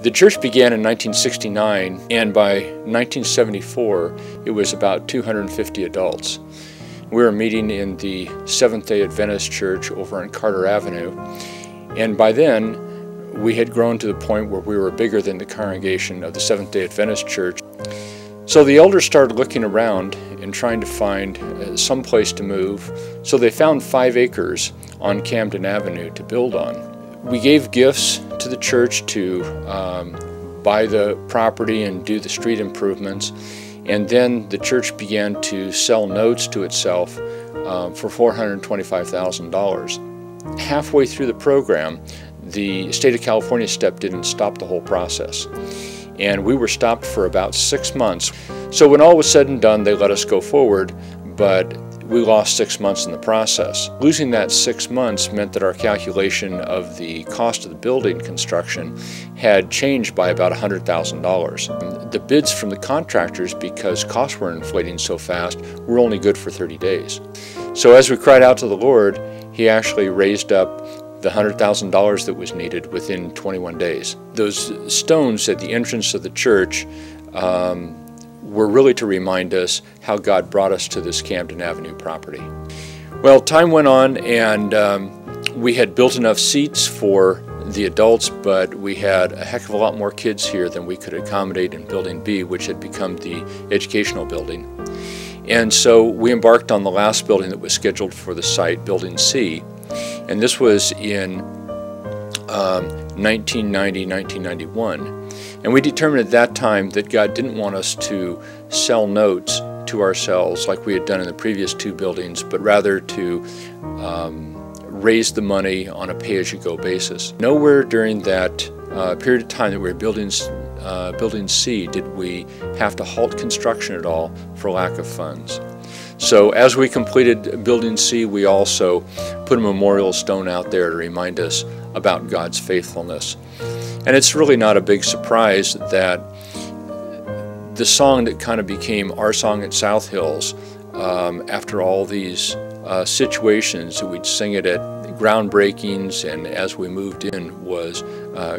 The church began in 1969, and by 1974 it was about 250 adults. We were meeting in the Seventh-day Adventist Church over on Carter Avenue, and by then we had grown to the point where we were bigger than the congregation of the Seventh-day Adventist Church. So the elders started looking around and trying to find some place to move. So they found 5 acres on Camden Avenue to build on. We gave gifts to the church to buy the property and do the street improvements, and then the church began to sell notes to itself for $425,000. Halfway through the program, the state of California stepped in and stopped the whole process. And we were stopped for about 6 months. So when all was said and done, they let us go forward, but we lost 6 months in the process. Losing that 6 months meant that our calculation of the cost of the building construction had changed by about $100,000. The bids from the contractors, because costs were inflating so fast, were only good for 30 days. So as we cried out to the Lord, He actually raised up the $100,000 that was needed within 21 days. Those stones at the entrance of the church were really to remind us how God brought us to this Camden Avenue property. Well, time went on, and we had built enough seats for the adults, but we had a heck of a lot more kids here than we could accommodate in Building B, which had become the educational building. And so we embarked on the last building that was scheduled for the site, Building C, and this was in 1990, 1991. And we determined at that time that God didn't want us to sell notes to ourselves like we had done in the previous 2 buildings, but rather to raise the money on a pay-as-you-go basis. Nowhere during that period of time that we were building C did we have to halt construction at all for lack of funds. So as we completed Building C, we also put a memorial stone out there to remind us about God's faithfulness. And it's really not a big surprise that the song that kind of became our song at South Hills, after all these situations that we'd sing it at groundbreakings and as we moved in, was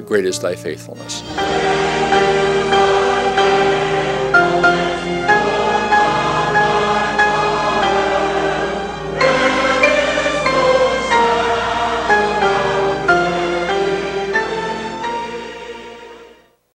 Great is Thy Faithfulness.